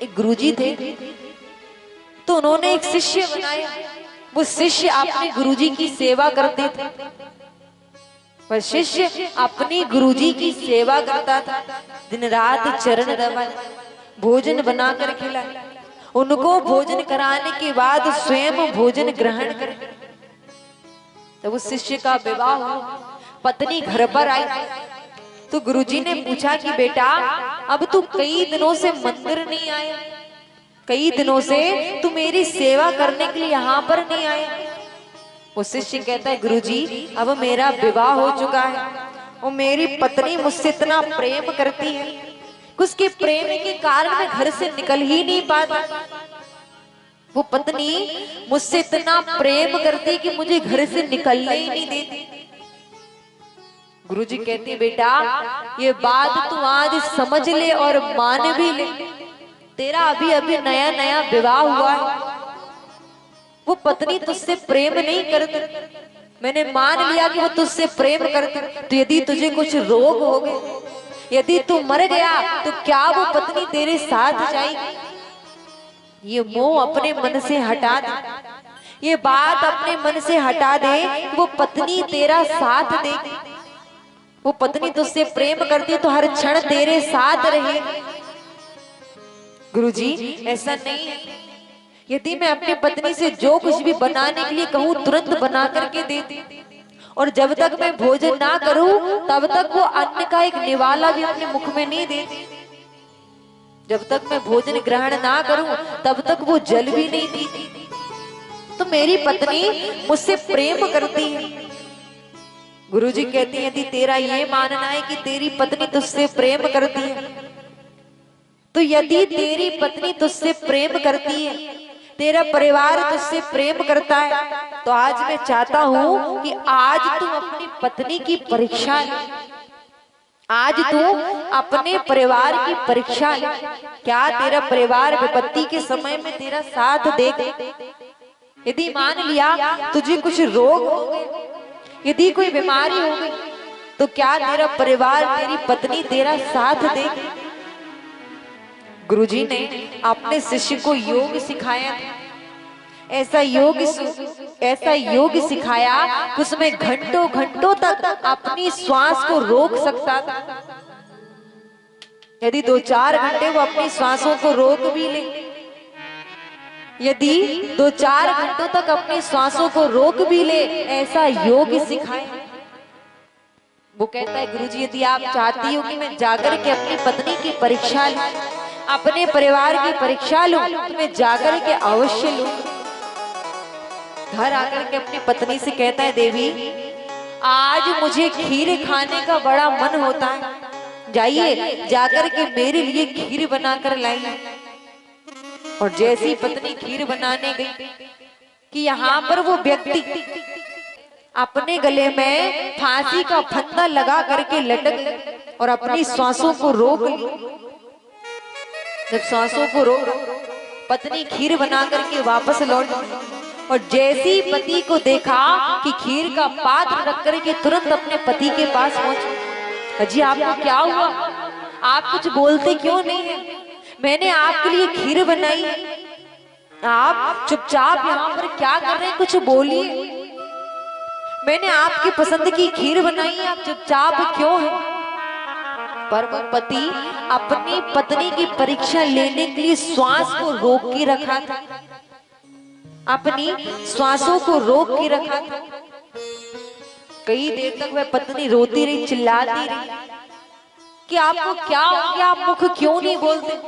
एक गुरुजी थे, तो उन्होंने एक शिष्य बनाया। वो शिष्य अपने गुरुजी की सेवा करते थे। पर शिष्य अपनी गुरुजी की सेवा करता था, दिन रात चरण दबाए, भोजन बनाकर खिलाए, उनको भोजन कराने के बाद स्वयं भोजन ग्रहण करे। तब उस शिष्य का विवाह हुआ, पत्नी घर पर आई, तो गुरुजी ने पूछा कि बेटा अब तू कई दिनों से मंदिर नहीं आया, कई दिनों से तू मेरी सेवा करने के लिए यहाँ पर नहीं आया। वो शिष्य कहता है गुरुजी अब मेरा विवाह हो चुका है और मेरी पत्नी मुझसे इतना प्रेम करती है कि उसके प्रेम के कारण मैं घर से निकल ही नहीं पाता। वो पत्नी मुझसे इतना प्रेम करती कि मुझे घर से निकलने ही नहीं देती। गुरुजी कहती बेटा ये बात तू आज समझ ले और मान भी ले, तेरा अभी अभी नया नया विवाह हुआ है, वो पत्नी तुझसे प्रेम नहीं करती, मैंने मान लिया कि वो तुझसे प्रेम करती, तो यदि तुझे कुछ रोग हो गए, यदि तू मर गया तो क्या वो पत्नी तेरे साथ जाएगी? ये मोह अपने मन से हटा दे, ये बात अपने मन से हटा दे, वो पत्नी तेरा साथ देगी। वो पत्नी तुझसे प्रेम करती है तो हर क्षण तेरे साथ रहेगी। गुरुजी ऐसा नहीं है, यदि मैं अपनी पत्नी से जो कुछ भी बनाने के लिए कहूँ तुरंत बना करके देती, और जब तक मैं भोजन ना करूं तब तक वो अन्न का एक निवाला भी अपने मुख में नहीं देती, जब तक मैं भोजन ग्रहण ना करूं तब तक वो जल भी नहीं पीती। तो मेरी पत्नी मुझसे प्रेम करती है। गुरुजी कहती है यदि तेरा ये मानना है कि तेरी पत्नी तुझसे प्रेम करती है, तो यदि तेरी पत्नी तुझसे प्रेम करती है, तेरा परिवार तुझसे प्रेम करता है, तो आज मैं चाहता हूं कि आज तू अपनी पत्नी की परीक्षा ले, आज तू अपने परिवार की परीक्षा ले। क्या तेरा परिवार विपत्ति के समय में तेरा साथ देगा? यदि मान लिया तुझे कुछ रोग हो गए, यदि कोई बीमारी हो गई, तो क्या तेरा परिवार तेरी पत्नी तेरा साथ देगी? गुरुजी ने अपने शिष्य को योग सिखाया था, ऐसा योग सिखाया कि उसमें घंटों घंटों तक अपनी श्वास को रोक सकता था। यदि 2-4 घंटे वो अपनी श्वासों को रोक भी ले, यदि 2-4 घंटों तक अपनी श्वासों को रोक भी ले, ऐसा योग सिखाया। वो कहता है गुरुजी यदि आप चाहती हो कि मैं जाकर के अपनी पत्नी की परीक्षा लूं, अपने परिवार की परीक्षा लूं, तो मैं जाकर के अवश्य लूं। घर आकर के अपनी पत्नी से कहता है देवी आज मुझे खीर खाने का बड़ा मन होता है, जाइए जाकर के मेरे लिए खीर बनाकर लाइए। और जैसी पत्नी खीर बनाने गई कि यहाँ पर वो व्यक्ति अपने गले में फांसी का फंदा लगा करके लटक और अपनी श्वासों को रोक ली। जब सांसों को रोक पत्नी खीर बना करके वापस लौट, और जैसी पति को देखा कि खीर का पात्र रख करके तुरंत अपने पति के पास पहुंची। अजी आपको क्या हुआ, आप कुछ बोलते क्यों नहीं है? मैंने आपके लिए खीर बनाई, आप चुपचाप यहाँ पर क्या कर रहे हैं, कुछ बोलिए। मैंने आपकी पसंद की खीर बनाई है, आप चुपचाप क्यों हैं? पर वो पति अपनी पत्नी की परीक्षा लेने के लिए श्वास को रोक के रखा था, अपनी श्वासों को रोक के रखा था। कई देर तक वह पत्नी रोती रही, चिल्लाती रही कि आपको क्या हो गया, आप मुख क्यों नहीं बोलते?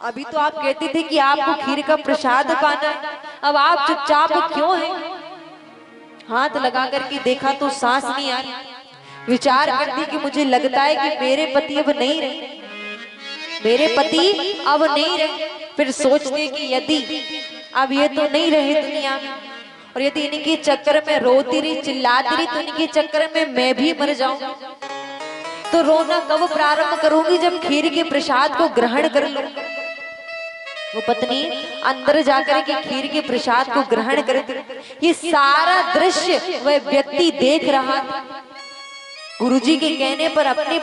अभी तो आप कहते थे कि आपको खीर का प्रसाद पाना है, अब आप चुपचाप क्यों हैं? हाथ लगा करके देखा तो सांस नहीं आ रही। विचार करती कि मुझे लगता है कि मेरे पति अब नहीं रहे, मेरे पति अब नहीं रहे। फिर सोचते कि यदि अब ये तो नहीं रहे दुनिया में, और यदि इनके चक्कर में रोती रही चिल्लाती रही तो इनके चक्कर में मैं भी मर जाऊंगी, तो रोना कब प्रारंभ करूंगी? जब खीर के प्रसाद को ग्रहण कर लूं। वो पत्नी अंदर जाकर के खीर के प्रसाद को ग्रहण करती। ये सारा दृश्य वह व्यक्ति देख रहा था। गुरुजी के कहने पर अपने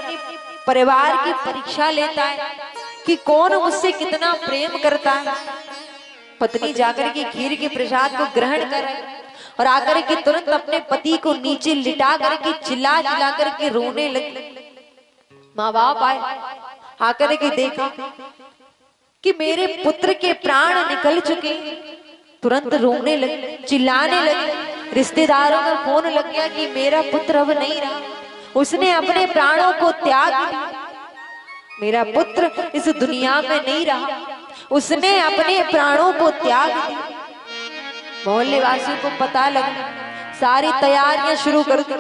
परिवार की परीक्षा लेता है कि कौन मुझसे कितना प्रेम करता है। पत्नी जाकर के खीर के प्रसाद को ग्रहण कर और आकर के तुरंत अपने पति को नीचे लिटा करके चिल्ला चिल्ला करके रोने लगी। माँ बाप आए, आकर के देखा कि मेरे पुत्र के प्राण निकल चुके। तुरंत रोने लगे, चिल्लाने लगे। रिश्तेदारों का फोन लग गया कि मेरा पुत्र अब नहीं रहा, उसने अपने प्राणों को त्याग दिया, मेरा पुत्र इस दुनिया में नहीं रहा, उसने अपने प्राणों को त्याग दिया। मोहल्ले वासियों को पता लगा, सारी तैयारियां शुरू कर दी।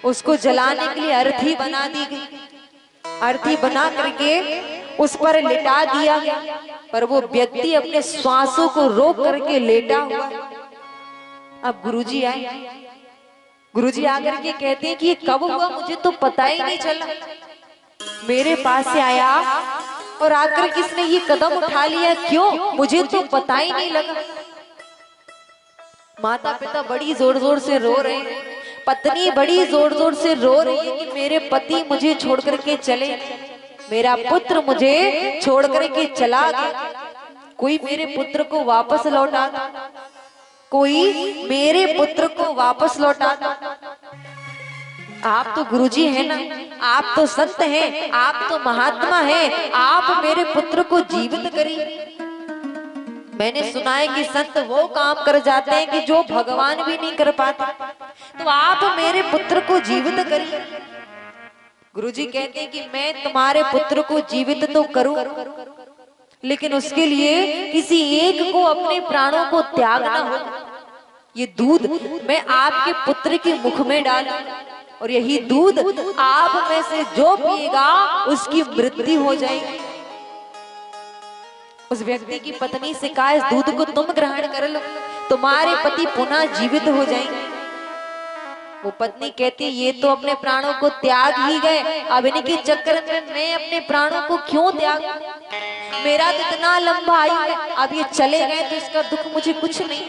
उसको जलाने के लिए अर्थी बना दी गई। अर्थी बना करके उस पर लिटा दिया गया, पर वो व्यक्ति अपने श्वासों को रोक करके लेटा हुआ। अब गुरुजी आए, गुरुजी आकर के कहते हैं कि ये कब हुआ, मुझे तो पता ही नहीं चला। मेरे पास से आया और आकर किसने ये कदम उठा लिया, क्यों, मुझे तो पता ही नहीं लगा। माता पिता बड़ी जोर जोर से रो रहे हैं, पत्नी बड़ी जोर जोर से रो रही है कि मेरे पति मुझे छोड़ करके चले, मेरा पुत्र मुझे छोड़ करके चला गया, कोई मेरे पुत्र को वापस लौटा दो, कोई मेरे पुत्र को वापस लौटा दो। आप तो गुरुजी हैं ना, आप तो संत हैं, आप तो महात्मा हैं, आप मेरे पुत्र को जीवित करिए। मैंने सुना है कि संत वो काम कर जाते हैं कि जो भगवान भी नहीं कर पाते, तो आप मेरे पुत्र को जीवित करिए। गुरुजी कहते हैं कि मैं तुम्हारे पुत्र को जीवित तो करूं, लेकिन उसके लिए किसी एक को अपने प्राणों को त्यागना होगा। ये दूध मैं आपके पुत्र के मुख में डालूं और यही दूध आप में से जो पिएगा उसकी मृत्यु हो जाएगी। उस व्यक्ति की पत्नी से कहा, इस दूध को तुम ग्रहण कर लो, तुम्हारे पति पुनः जीवित हो जाएंगे। वो पत्नी कहती है, ये तो अपने प्राणों को त्याग ही गए, अब इनके चक्कर में मैं अपने प्राणों को क्यों त्याग, मेरा तो इतना लंबा आयु है, अब ये चले गए तो इसका दुख मुझे कुछ नहीं,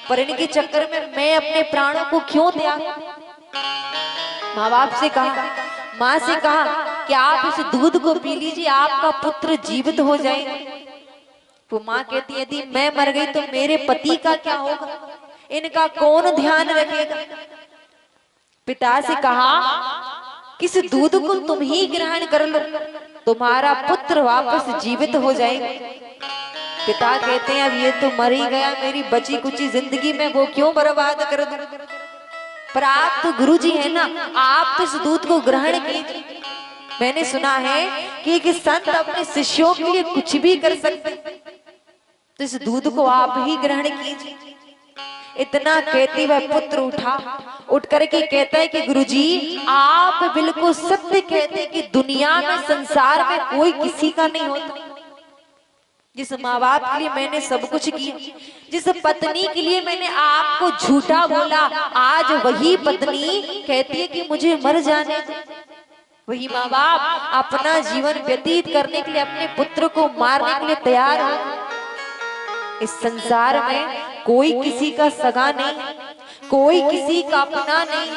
पर इनके चक्कर में मैं अपने प्राणों को क्यों त्याग। माँ बाप से कहा, माँ से कहा कि आप इस दूध को पी लीजिए, आपका पुत्र जीवित हो जाएगा। तो माँ कहती है, यदि मैं मर गई तो मेरे पति का क्या होगा, इनका कौन ध्यान रखेगा। पिता से कहा कि इस दूध को तुम ही ग्रहण कर लो, तुम्हारा पुत्र वापस जीवित हो जाएगा। पिता कहते हैं, अब ये तो मर ही गया, मेरी बची कुची जिंदगी में वो क्यों बर्बाद कर दूं, पर आप तो गुरुजी है ना, आप तो इस दूध को ग्रहण कीजिए। मैंने सुना है कि एक संत अपने शिष्यों के लिए कुछ भी कर सकते, तो इस दूध को आप ही ग्रहण कीजिए। इतना कहती वह पुत्र उठ करके कहता है कि गुरुजी आप बिल्कुल सत्य कहते हैं कि दुनिया में संसार में कोई किसी का नहीं होता। जिस माँ बाप के लिए मैंने सब कुछ किया, जिस पत्नी के लिए मैंने आपको झूठा बोला, आज वही पत्नी कहती है कि मुझे मर जाने दो। वही माँ बाप अपना जीवन व्यतीत करने के लिए अपने पुत्र को मारने के लिए तैयार हो। इस संसार में कोई किसी का सगा नहीं, कोई किसी का अपना नहीं,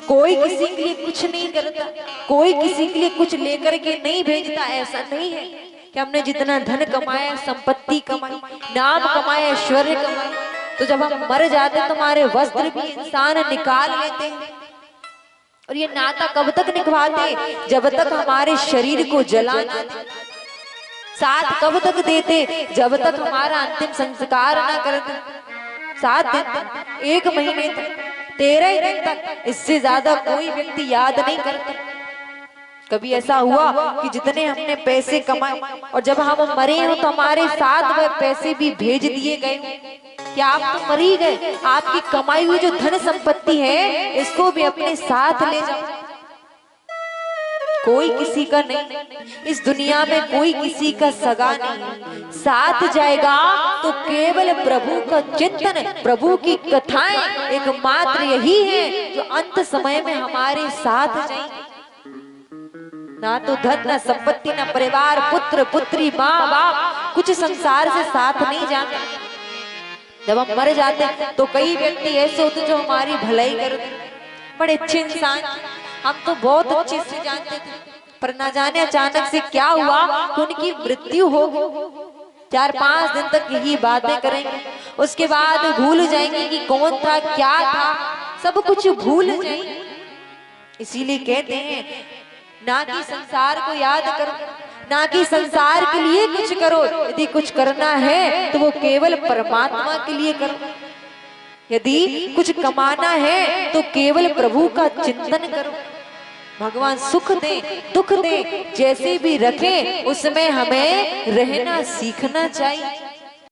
कोई किसी के लिए कुछ नहीं करता, कोई किसी के लिए कुछ लेकर के नहीं भेजता। ऐसा नहीं है कि हमने जितना धन कमाया, संपत्ति कमाई, नाम कमाया, ऐश्वर्य कमाया, तो जब हम मर जाते तो हमारे वस्त्र भी इंसान निकाल लेते हैं। और ये नाता कब तक निभाते, जब तक हमारे शरीर को जला ना दे। साथ कब तक देते, जब तक हमारा अंतिम संस्कार ना करते। 7 दिन तक, 1 महीने तक, 13 दिन तक, इससे ज्यादा कोई व्यक्ति याद नहीं करता। कभी ऐसा हुआ कि जितने हमने पैसे कमाए और जब हम मरे हो तो हमारे साथ वह पैसे भी भेज दिए गए, क्या आप तो मर ही गए, आपकी कमाई हुई जो धन संपत्ति है इसको भी अपने साथ ले जाओ। कोई किसी का नहीं, इस दुनिया में कोई किसी का सगा नहीं। साथ जाएगा तो केवल प्रभु का चिंतन, प्रभु की कथाएं एकमात्र यही है जो अंत समय में हमारे साथ जाएंगे। ना तो धन, ना संपत्ति, ना परिवार, पुत्र पुत्री, माँ बाप, कुछ संसार से साथ नहीं जाता। जब हम मर जाते तो कई व्यक्ति ऐसे होते जो हमारी भलाई करते, बड़े अच्छे इंसान, हम तो बहुत अच्छे से जानते थे, पर ना जाने अचानक से क्या हुआ कि उनकी मृत्यु हो गई। 4-5 दिन तक यही बातें करेंगे, उसके बाद भूल जाएंगे कि कौन था क्या था, सब कुछ भूल जाएंगे। इसीलिए कहते हैं ना कि संसार को याद करो, ना कि संसार के लिए कुछ करो, यदि कुछ करना है तो वो केवल परमात्मा के लिए करो। यदि कुछ कमाना है तो केवल प्रभु का चिंतन करो। भगवान सुख दे दुख दे जैसे भी रखे उसमें हमें रहना सीखना चाहिए।